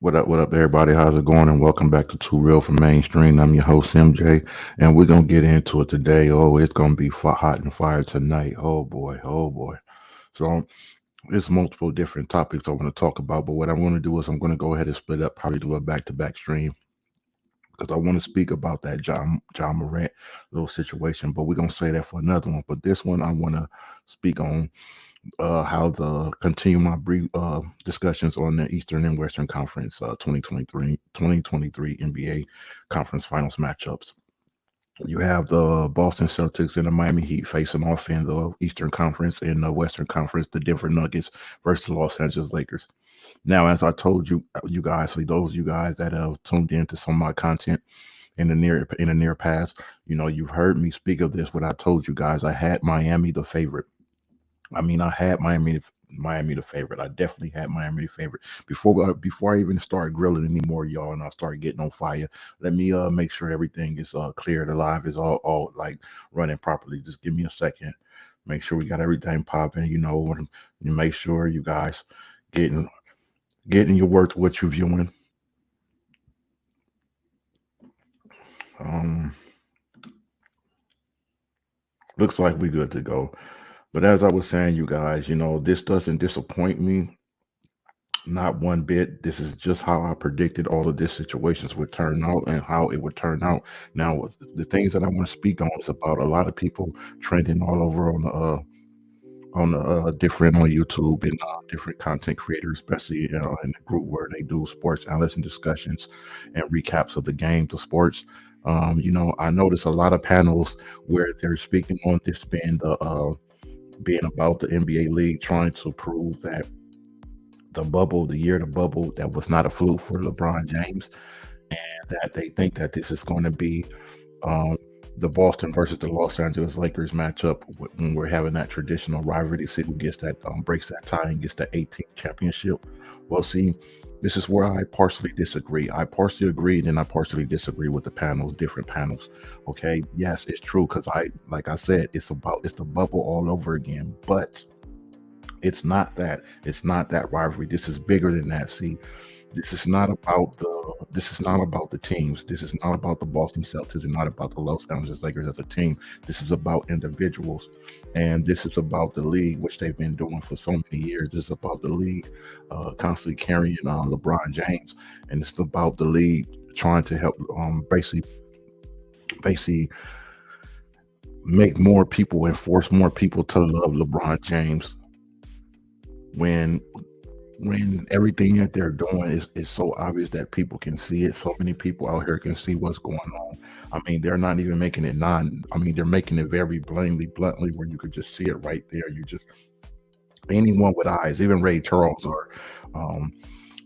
What up, everybody? How's it going? And welcome back to Too Real for Mainstream. I'm your host, MJ, and we're gonna get into it today. Oh, it's gonna be hot and fire tonight. Oh boy, oh boy. So there's multiple different topics I want to talk about, but what I'm going to do is I'm going to go ahead and split up, probably do a back-to-back stream because I want to speak about that John Morant little situation. But we're gonna say that for another one. But this one I want to speak on how the continue my brief discussions on the Eastern and Western Conference 2023 NBA Conference Finals matchups. You have the Boston Celtics and the Miami Heat facing off in the Eastern Conference. In the Western Conference, the Denver Nuggets versus the Los Angeles Lakers. Now, as I told you, you guys, for those of you guys that have tuned into some of my content in the near past, you've heard me speak of this. What I told you guys, I had Miami the favorite. I had Miami the favorite. I definitely had Miami the favorite before I even start grilling anymore, y'all, and I start getting on fire. Let me make sure everything is clear. The live is all like running properly. Just give me a second. Make sure we got everything popping. You make sure you guys getting your worth what you're viewing. Um, Looks like we good to go. But as I was saying, you guys, this doesn't disappoint me. Not one bit. This is just how I predicted all of these situations would turn out and how it would turn out. Now, the things that I want to speak on is about a lot of people trending all over on different on YouTube and different content creators, especially in the group where they do sports analysis and discussions and recaps of the games of sports. I notice a lot of panels where they're speaking on this being about the NBA league, trying to prove that the year of the bubble, that was not a fluke for LeBron James, and that they think that this is going to be um, the Boston versus the Los Angeles Lakers matchup when we're having that traditional rivalry to see who gets that breaks that tie and gets the 18th championship. Well, see, this is where I partially disagree. I partially agree, and I partially disagree with the panels, different panels. Okay, yes, it's true because like I said, it's the bubble all over again, but it's not that. It's not that rivalry. This is bigger than that. See, this is not about the teams. This is not about the Boston Celtics and not about the Los Angeles Lakers as a team. This is about individuals. And this is about the league, which they've been doing for so many years. This is about the league constantly carrying on LeBron James. And it's about the league trying to help basically make more people and force more people to love LeBron James when everything that they're doing is so obvious that people can see it. So many people out here can see what's going on. I mean, they're not even making it they're making it very bluntly where you could just see it right there. You just anyone with eyes, even Ray Charles or um,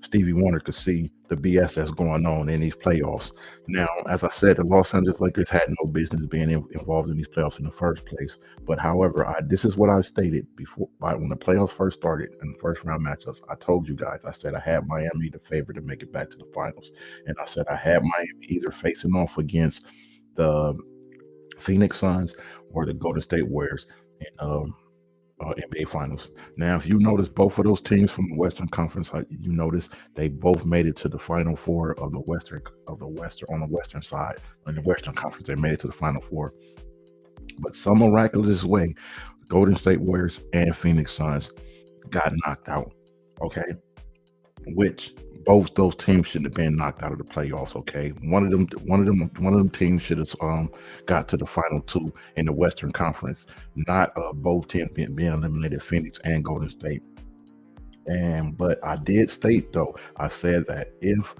Stevie Wonder could see the BS that's going on in these playoffs. Now, as I said, the Los Angeles Lakers had no business being involved in these playoffs in the first place. But however, this is what I stated before when the playoffs first started in the first round matchups. I told you guys, I said I had Miami the favorite to make it back to the finals, and I said I had Miami either facing off against the Phoenix Suns or the Golden State Warriors in NBA Finals. Now, if you notice, both of those teams from the Western Conference, you notice they both made it to the Final Four of the Western on the Western side. In the Western Conference, they made it to the Final Four. But some miraculous way, Golden State Warriors and Phoenix Suns got knocked out. Okay, which both those teams should have been knocked out of the playoffs. Okay, one of them teams should have got to the final two in the Western Conference, not both teams being eliminated, Phoenix and Golden State. But I did state though, I said that if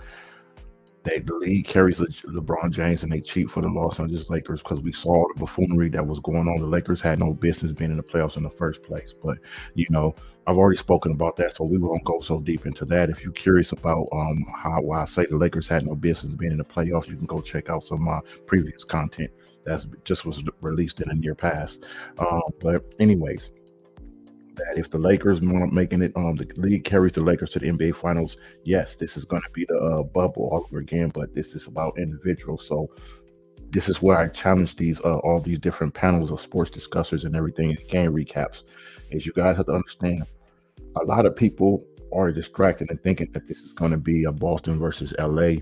the league carries LeBron James and they cheat for the Los Angeles Lakers because we saw the buffoonery that was going on. The Lakers had no business being in the playoffs in the first place. But I've already spoken about that, so we won't go so deep into that. If you're curious about why I say the Lakers had no business being in the playoffs, you can go check out some of my previous content that just was released in the near past. But anyways, that if the Lakers want making it, the league carries the Lakers to the NBA Finals. Yes, this is going to be the bubble all over again, but this is about individuals. So this is where I challenge these all these different panels of sports discussers and everything, game recaps. Is you guys have to understand, a lot of people are distracted and thinking that this is going to be a Boston versus LA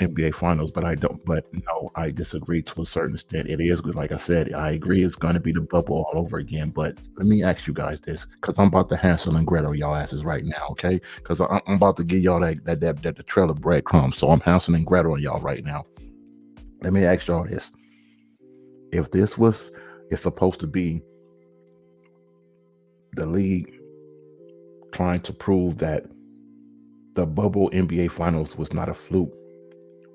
NBA Finals, but I don't. But no, I disagree to a certain extent. It is good, like I said. I agree it's going to be the bubble all over again. But let me ask you guys this, because I'm about to Hansel and Gretel y'all asses right now, okay? Because I'm about to give y'all that the trail of breadcrumbs. So I'm Hansel and Gretel y'all right now. Let me ask y'all this: if this was, it's supposed to be the league trying to prove that the bubble NBA Finals was not a fluke,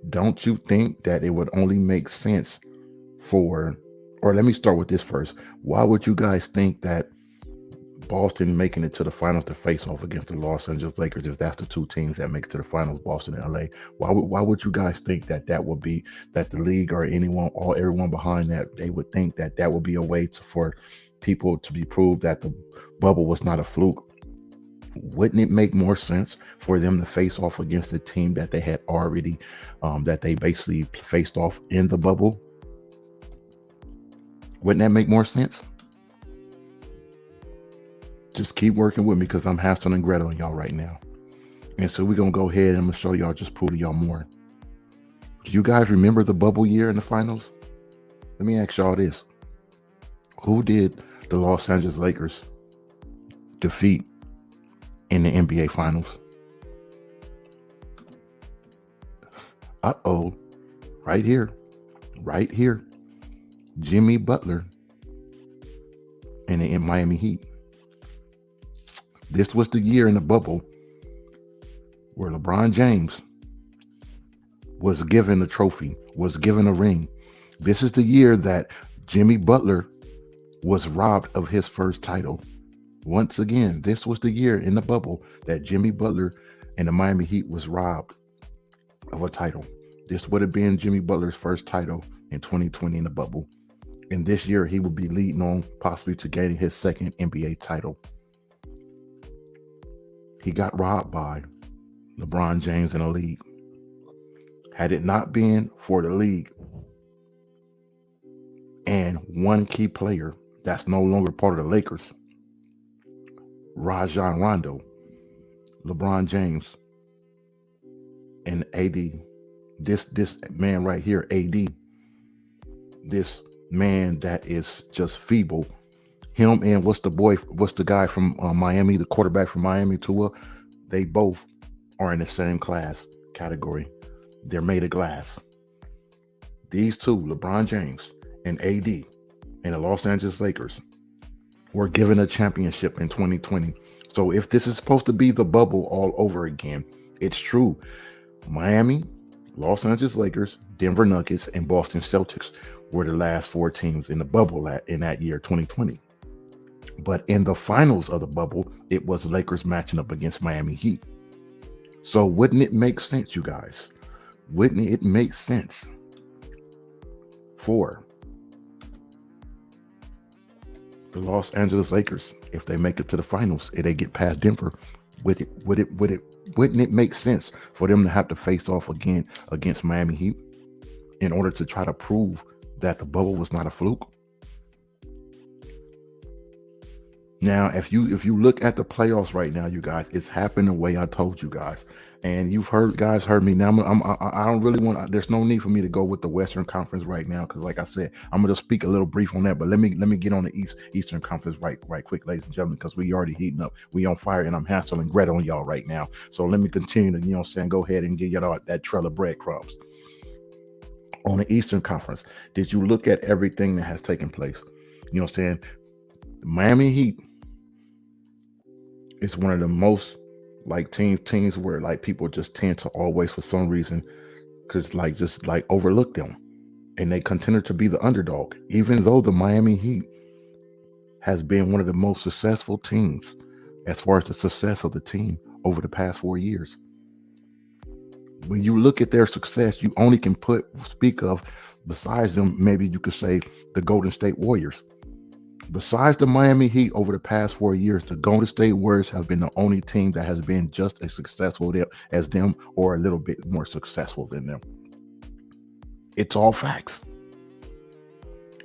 don't you think that it would only make sense for, or let me start with this first. Why would you guys think that Boston making it to the finals to face off against the Los Angeles Lakers, if that's the two teams that make it to the finals, Boston and LA? Why would you guys think that that would be, that the league or anyone, or everyone behind that, they would think that that would be a way for people to be proved that the bubble was not a fluke? Wouldn't it make more sense for them to face off against a team that they had already, that they basically faced off in the bubble? Wouldn't that make more sense? Just keep working with me, because I'm Hansel and Gretel on y'all right now. And so we're going to go ahead and I'm going to show y'all, just prove to y'all more. Do you guys remember the bubble year in the finals? Let me ask y'all this. Who did the Los Angeles Lakers defeat in the NBA Finals? Uh-oh. Right here. Right here. Jimmy Butler and the Miami Heat. This was the year in the bubble where LeBron James was given a trophy, was given a ring. This is the year that Jimmy Butler was robbed of his first title. Once again, this was the year in the bubble that Jimmy Butler and the Miami Heat was robbed of a title. This would have been Jimmy Butler's first title in 2020 in the bubble. And this year he would be leading on possibly to gaining his second NBA title. He got robbed by LeBron James in the league. Had it not been for the league and one key player that's no longer part of the Lakers, Rajon Rondo, LeBron James, and AD, this man right here, AD, this man that is just feeble, him and what's the guy from Miami, the quarterback from Miami, Tua, they both are in the same class category. They're made of glass. These two, LeBron James and AD, and the Los Angeles Lakers, were given a championship in 2020. So if this is supposed to be the bubble all over again, it's true. Miami, Los Angeles Lakers, Denver Nuggets, and Boston Celtics were the last four teams in the bubble in that year, 2020. But in the finals of the bubble, it was Lakers matching up against Miami Heat. So wouldn't it make sense, you guys? Wouldn't it make sense for the Los Angeles Lakers, if they make it to the finals, if they get past Denver, wouldn't it make sense for them to have to face off again against Miami Heat in order to try to prove that the bubble was not a fluke? Now, if you look at the playoffs right now, you guys, it's happened the way I told you guys, and you've heard me. Now, I don't really want. There's no need for me to go with the Western Conference right now, because, like I said, I'm gonna just speak a little brief on that. But let me get on the Eastern Conference right quick, ladies and gentlemen, because we already heating up. We on fire, and I'm Hansel and Gretel on y'all right now. So let me continue to, go ahead and give y'all that trail of breadcrumbs. On the Eastern Conference, did you look at everything that has taken place? The Miami Heat is one of the most teams where people just tend to always, for some reason, just overlook them, and they continue to be the underdog, even though the Miami Heat has been one of the most successful teams as far as the success of the team over the past 4 years. When you look at their success, you only can speak of, besides them, maybe you could say the Golden State Warriors. Besides the Miami Heat, over the past 4 years, the Golden State Warriors have been the only team that has been just as successful as them, or a little bit more successful than them. It's all facts.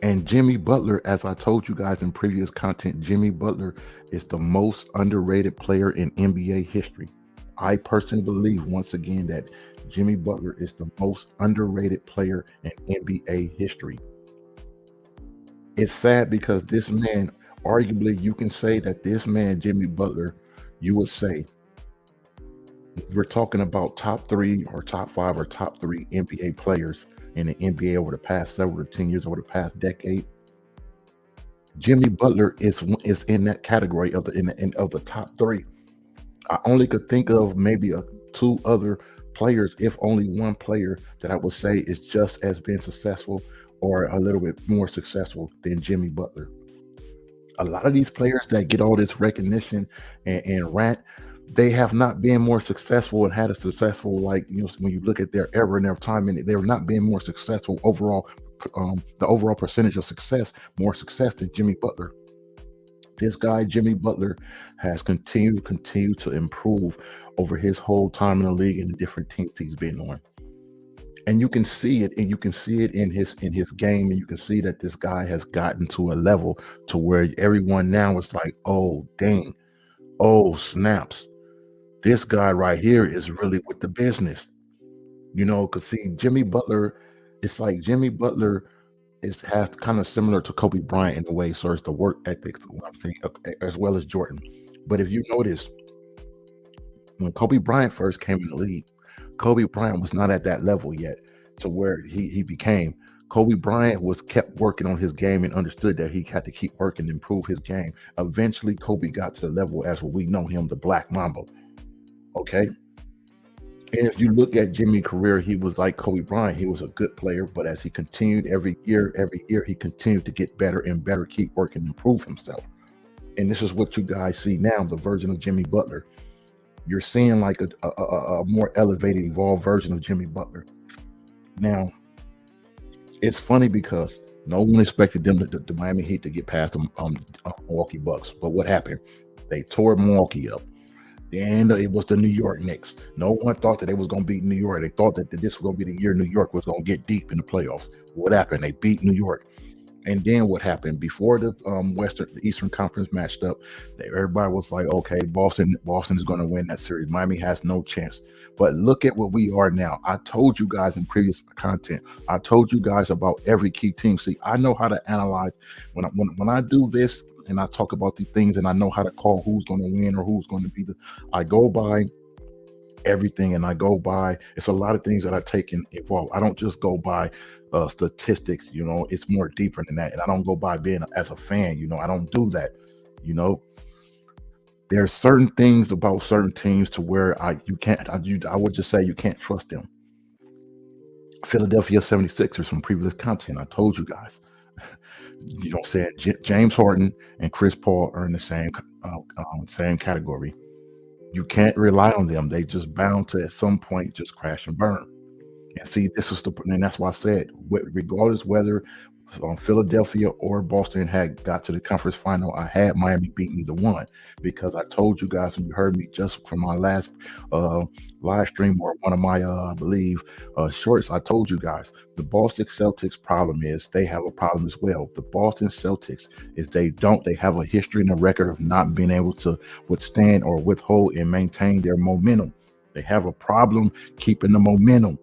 And Jimmy Butler, as I told you guys in previous content, Jimmy Butler is the most underrated player in NBA history. I personally believe, once again, that Jimmy Butler is the most underrated player in NBA history. It's sad because this man, arguably, you can say that this man, Jimmy Butler, you would say, we're talking about top three or top five or top three NBA players in the NBA over the past several 10 years, over the past decade. Jimmy Butler is in that category of the top three. I only could think of maybe two other players, if only one player, that I would say is just as been successful or a little bit more successful than Jimmy Butler. A lot of these players that get all this recognition and rant, they have not been more successful and had a successful, like, when you look at their era and their time in it, they're not being more successful overall. The overall percentage of success, more success than Jimmy Butler. This guy, Jimmy Butler, has continued to improve over his whole time in the league and the different teams he's been on. And you can see it, and you can see it in his game, and you can see that this guy has gotten to a level to where everyone now is like, oh dang, oh snaps, this guy right here is really with the business. Because see, Jimmy Butler, it's like Jimmy Butler has kind of similar to Kobe Bryant in a way, so it's the work ethics, what I'm saying, as well as Jordan. But if you notice, when Kobe Bryant first came in the league, Kobe Bryant was not at that level yet to where he became. Kobe Bryant was kept working on his game and understood that he had to keep working to improve his game. Eventually, Kobe got to the level as what we know him, the Black Mamba. Okay. And if you look at Jimmy's career, he was like Kobe Bryant. He was a good player, but as he continued every year, he continued to get better and better, keep working, improve himself. And this is what you guys see now, the version of Jimmy Butler. You're seeing like a more elevated, evolved version of Jimmy Butler. Now, it's funny because no one expected them, the Miami Heat, to get past the Milwaukee Bucks. But what happened? They tore Milwaukee up. And it was the New York Knicks. No one thought that they was going to beat New York. They thought that this was going to be the year New York was going to get deep in the playoffs. What happened? They beat New York. And then what happened? Before the Eastern Conference matched up, everybody was like, okay, Boston is going to win that series. Miami has no chance. But look at what we are now. I told you guys in previous content. I told you guys about every key team. See, I know how to analyze when I do this, and I talk about these things, and I know how to call who's going to win or who's going to be I go by everything, and I go by, it's a lot of things that I take and involve. I don't just go by statistics, it's more deeper than that. And I don't go by being as a fan, I don't do that. There's certain things about certain teams to where I would just say you can't trust them. Philadelphia 76ers from previous content, I told you guys. Saying James Harden and Chris Paul are in the same category. You can't rely on them. They just bound to at some point just crash and burn. And see, and that's why I said, regardless whether Philadelphia or Boston had got to the conference final, I had Miami beat either one, because I told you guys, and you heard me just from my last live stream, or one of my I believe shorts, I told you guys the Boston Celtics problem is they have a problem as well. The Boston Celtics is they have a history and a record of not being able to withstand or withhold and maintain their momentum. They have a problem keeping the momentum.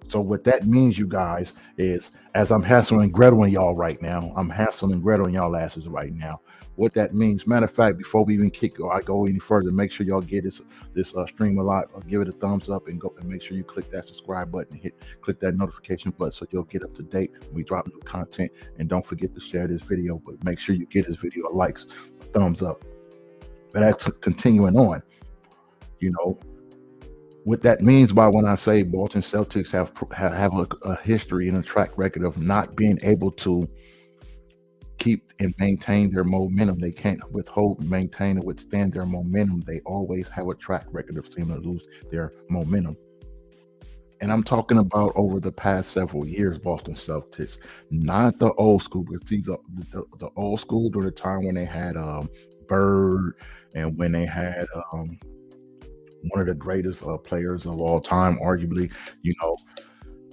So what that means, you guys, is as I'm Hansel and Gretel y'all right now, I'm Hansel and Gretel y'all asses right now. What that means, matter of fact, before we even I go any further, make sure y'all get this stream a lot, give it a thumbs up, and go and make sure you click that subscribe button, click that notification button, so you'll get up to date when we drop new content. And don't forget to share this video, but make sure you get this video a likes, a thumbs up. But that's continuing on, what that means by when I say Boston Celtics have a history and a track record of not being able to keep and maintain their momentum. They can't maintain, and withstand their momentum. They always have a track record of seeming to lose their momentum. And I'm talking about over the past several years, Boston Celtics, not the old school, but see, the old school during the time when they had Bird, and when they had one of the greatest players of all time, arguably,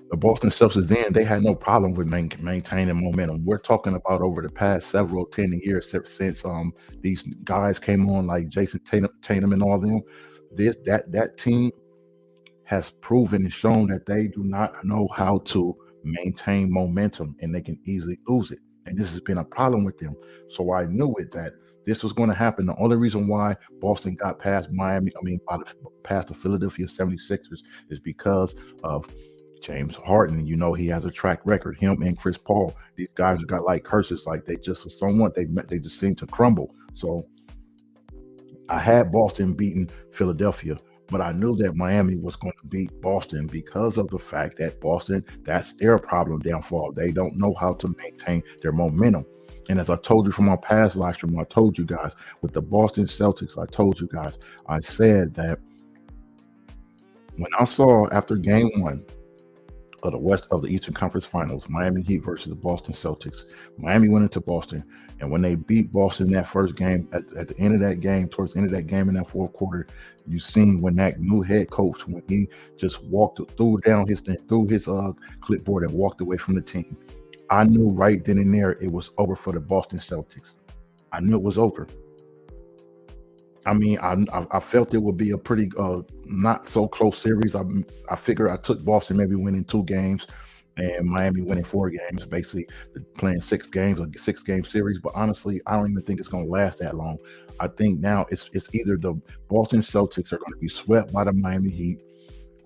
The Boston Celtics then they had no problem with maintaining momentum. We're talking about over the past several 10 years since these guys came on like Jason Tatum and all them. That team has proven and shown that they do not know how to maintain momentum and they can easily lose it. And this has been a problem with them. So I knew it that this was going to happen. The only reason why Boston got past past the Philadelphia 76ers is because of James Harden. You know, he has a track record. Him and Chris Paul, these guys got like curses. Like they just for someone they just seem to crumble. So I had Boston beating Philadelphia, but I knew that Miami was going to beat Boston because of the fact that Boston, that's their problem downfall. They don't know how to maintain their momentum. And as I told you from my past live stream, I told you guys with the Boston Celtics, I told you guys, I said that when I saw after game one of the Eastern Conference Finals, Miami Heat versus the Boston Celtics. Miami went into Boston, and when they beat Boston that first game, at the end of that game, towards the end of that game in that fourth quarter, you seen when that new head coach, when he just threw his clipboard and walked away from the team. I knew right then and there it was over for the Boston Celtics. I knew it was over. I mean, I felt it would be a pretty not so close series. I figure I took Boston maybe winning 2 games and Miami winning 4 games, basically playing 6 games, a 6-game series. But honestly, I don't even think it's going to last that long. I think now it's either the Boston Celtics are going to be swept by the Miami Heat,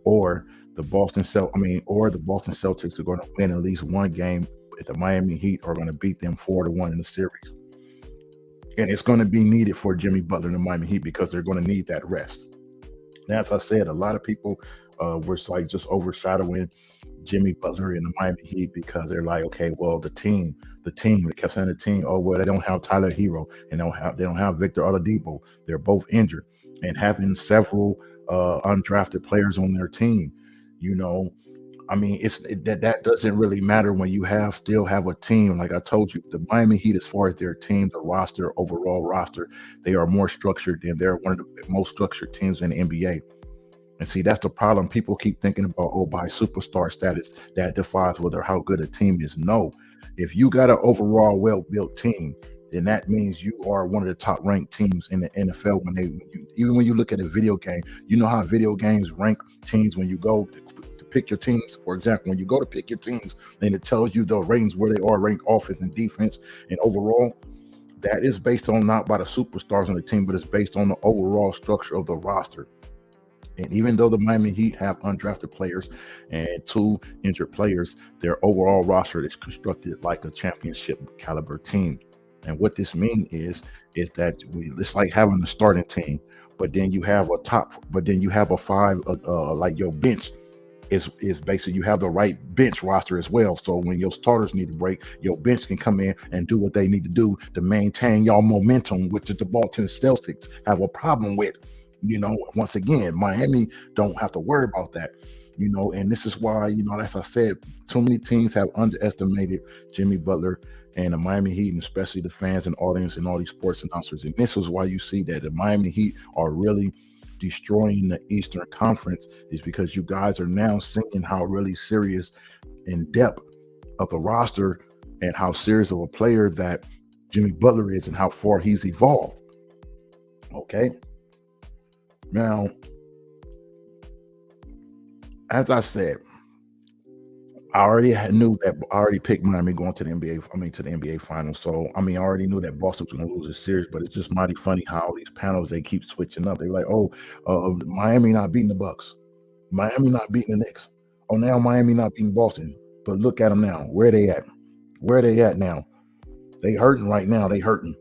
or the Boston Celtics are going to win at least 1 game. If the Miami Heat are going to beat them 4-1 in the series. And it's going to be needed for Jimmy Butler and the Miami Heat because they're going to need that rest. And as I said, a lot of people were like just overshadowing Jimmy Butler and the Miami Heat because they're like, okay, well, the team. They kept saying the team. Oh, well, they don't have Tyler Hero and they don't have Victor Oladipo. They're both injured, and having several undrafted players on their team, you know. I mean, that doesn't really matter when you still have a team. Like I told you, the Miami Heat, as far as their team, the overall roster, they are more structured, and they're one of the most structured teams in the NBA. And see, that's the problem. People keep thinking about, by superstar status, that defines whether how good a team is. No, if you got an overall well-built team, then that means you are one of the top-ranked teams in the NFL. Even when you look at a video game, you know how video games rank teams when you go to pick your teams. For example, when you go to pick your teams, then it tells you the ratings where they are ranked offense and defense and overall. That is based on not by the superstars on the team, but it's based on the overall structure of the roster. And even though the Miami Heat have undrafted players and 2 injured players, their overall roster is constructed like a championship caliber team. And what this means is that it's like having a starting team, but then you have a 5, like your bench is basically, you have the right bench roster as well. So when your starters need a break, your bench can come in and do what they need to do to maintain y'all momentum, which is the Boston Celtics have a problem with. Once again, Miami don't have to worry about that. And this is why, as I said, too many teams have underestimated Jimmy Butler and the Miami Heat, and especially the fans and audience and all these sports announcers. And this is why you see that the Miami Heat are really destroying the Eastern Conference, is because you guys are now seeing how really serious in depth of the roster and how serious of a player that Jimmy Butler is and how far he's evolved. Okay. Now, as I said, I already picked Miami going to the NBA Finals. So, I already knew that Boston was going to lose this series, but it's just mighty funny how these panels, they keep switching up. They're like, Miami not beating the Bucks. Miami not beating the Knicks. Oh, now Miami not beating Boston. But look at them now. Where they at? Where they at now? They hurting right now. They hurting.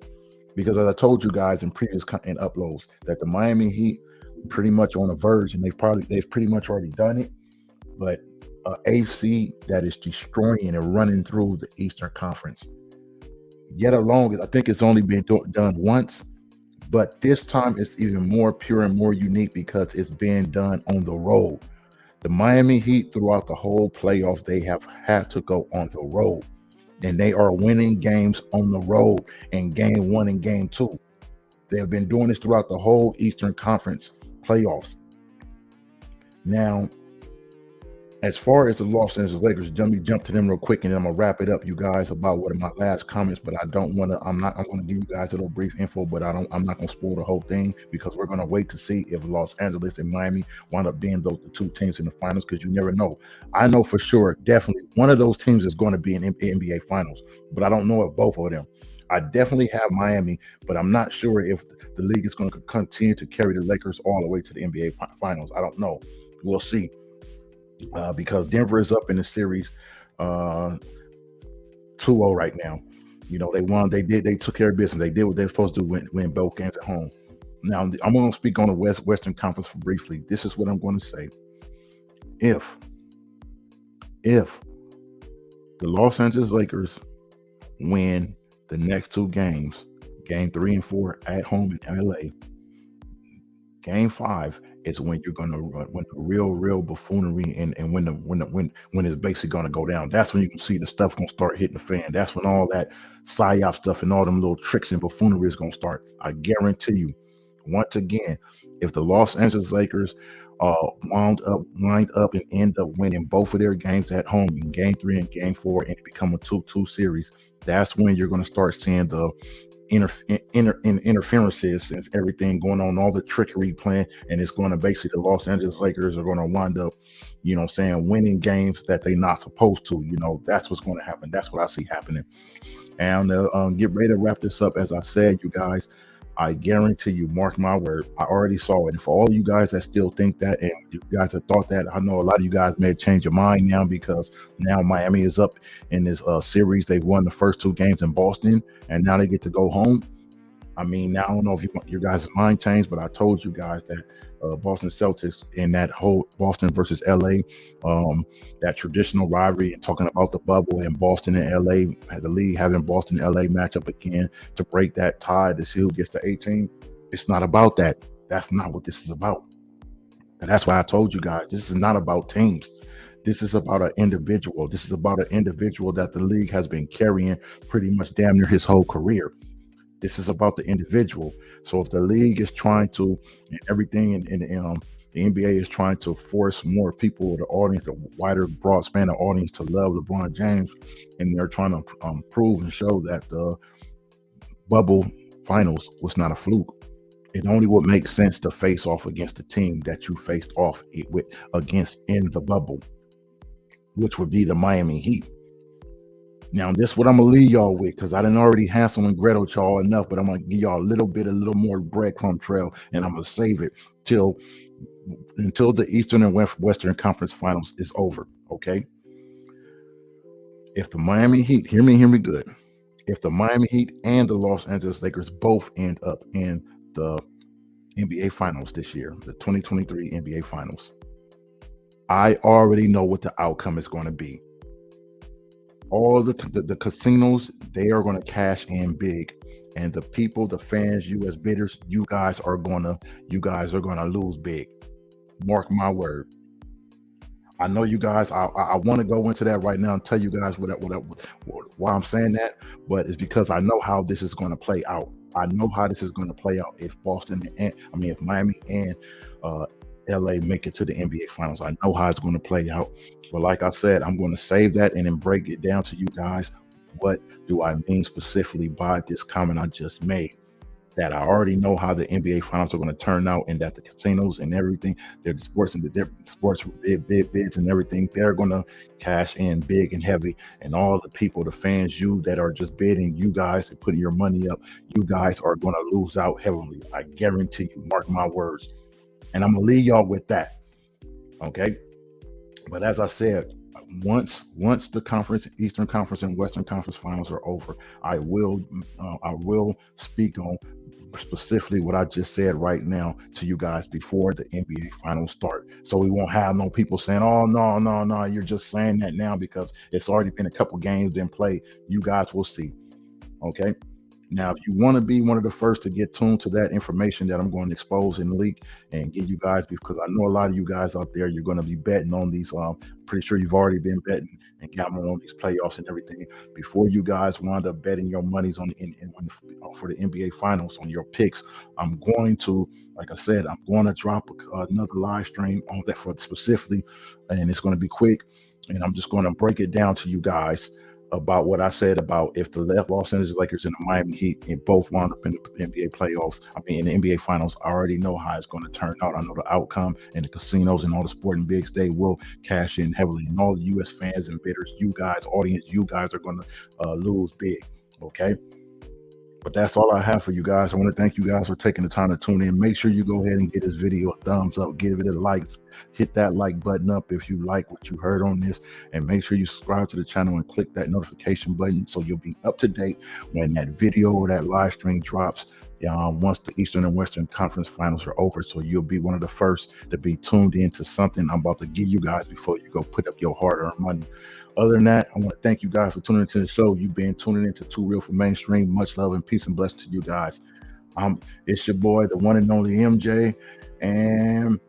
Because as I told you guys in previous uploads, that the Miami Heat pretty much on the verge, and they've pretty much already done it. But AFC that is destroying and running through the Eastern Conference. Yet alone, I think it's only been done once, but this time it's even more pure and more unique because it's being done on the road. The Miami Heat, throughout the whole playoffs, they have had to go on the road, and they are winning games on the road in game 1 and game 2. They have been doing this throughout the whole Eastern Conference playoffs. Now, As far as the Los Angeles Lakers, let me jump to them real quick, and then I'm gonna wrap it up, you guys, about what are my last comments. But I don't want to. I'm gonna give you guys a little brief info, but I'm not gonna spoil the whole thing because we're gonna wait to see if Los Angeles and Miami wind up being the two teams in the finals, because you never know. I know for sure, definitely, one of those teams is going to be in NBA Finals, but I don't know if both of them. I definitely have Miami, but I'm not sure if the league is going to continue to carry the Lakers all the way to the NBA Finals. I don't know. We'll see. Because Denver is up in the series 2-0 right now. You know, they won. They took care of business. They did what they're supposed to do, win both games at home. Now, I'm going to speak on the Western Conference briefly. This is what I'm going to say. If the Los Angeles Lakers win the next two games, game 3 and 4 at home in LA, game 5 is when you're gonna when the real buffoonery and when it's basically gonna go down. That's when you can see the stuff gonna start hitting the fan. That's when all that psyop stuff and all them little tricks and buffoonery is gonna start. I guarantee you. Once again, if the Los Angeles Lakers wind up and end up winning both of their games at home in game 3 and game 4 and become a 2-2 series, that's when you're gonna start seeing the interferences and everything going on, all the trickery playing, and it's going to basically the Los Angeles Lakers are going to wind up, winning games that they're not supposed to. That's what's going to happen. That's what I see happening. And get ready to wrap this up. As I said, you guys, I guarantee you, mark my word, I already saw it. And for all you guys that still think that, and you guys that thought that, I know a lot of you guys may change your mind now, because now Miami is up in this series. They've won the first 2 games in Boston, and now they get to go home. I mean, now I don't know if your guys' mind changed, but I told you guys that Boston Celtics in that whole Boston versus LA, that traditional rivalry, and talking about the bubble in Boston and LA, the league having Boston and LA match up again to break that tie to see who gets to 18. It's not about that. That's not what this is about. And that's why I told you guys, this is not about teams. This is about an individual. This is about an individual that the league has been carrying pretty much damn near his whole career. This is about the individual. So if the league is trying to, and everything in the NBA is trying to force more people, the audience, a wider, broad span of audience, to love LeBron James, and they're trying to prove and show that the bubble finals was not a fluke. It only would make sense to face off against the team that you faced off against in the bubble, which would be the Miami Heat. Now, this is what I'm gonna leave y'all with, because I didn't already Hansel and Gretel y'all enough, but I'm gonna give y'all a little more breadcrumb trail, and I'm gonna save it until the Eastern and Western Conference Finals is over. Okay. If the Miami Heat, hear me good. If the Miami Heat and the Los Angeles Lakers both end up in the NBA Finals this year, the 2023 NBA Finals, I already know what the outcome is going to be. All the casinos, they are going to cash in big, and the people, the fans, you as bidders, you guys are gonna lose big. Mark my word. I know you guys. I want to go into that right now and tell you guys why I'm saying that, but it's because I know how this is going to play out. I know how this is going to play out if if Miami and LA make it to the NBA Finals. I know how it's going to play out. But like I said, I'm going to save that and then break it down to you guys. What do I mean specifically by this comment I just made? That I already know how the NBA Finals are going to turn out, and that the casinos and everything, their sports bids and everything, they're going to cash in big and heavy. And all the people, the fans, you that are just bidding, you guys and putting your money up, you guys are going to lose out heavily. I guarantee you. Mark my words. And I'm going to leave y'all with that. Okay. But as I said, once the Eastern Conference and Western Conference Finals are over, I will speak on specifically what I just said right now to you guys before the NBA Finals start. So we won't have no people saying, "Oh no, you're just saying that now because it's already been a couple games been played." You guys will see. Okay. Now, if you want to be one of the first to get tuned to that information that I'm going to expose and leak and give you guys, because I know a lot of you guys out there, you're going to be betting on these. Pretty sure you've already been betting and gambling on these playoffs and everything. Before you guys wind up betting your monies on for the NBA Finals on your picks, I'm going to, like I said, I'm going to drop another live stream on that for specifically, and it's going to be quick. And I'm just going to break it down to you guys about what I said about if the Los Angeles Lakers and the Miami Heat and both wound up in the NBA playoffs, in the NBA Finals, I already know how it's going to turn out. I know the outcome, and the casinos and all the sporting bigs, they will cash in heavily. And all the U.S. fans and bidders, you guys, audience, you guys are going to lose big, okay? But that's all I have for you guys. I want to thank you guys for taking the time to tune in. Make sure you go ahead and get this video a thumbs up, give it a like, hit that like button up if you like what you heard on this, and make sure you subscribe to the channel and click that notification button so you'll be up to date when that video or that live stream drops once the Eastern and Western Conference Finals are over. So you'll be one of the first to be tuned into something I'm about to give you guys before you go put up your hard-earned money. Other than that, I want to thank you guys for tuning into the show. You've been tuning into Too Real for Mainstream. Much love and peace and blessings to you guys. It's your boy, the one and only MJ, and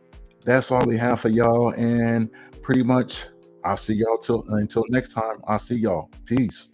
that's all we have for y'all. And pretty much, I'll see y'all until next time. I'll see y'all. Peace.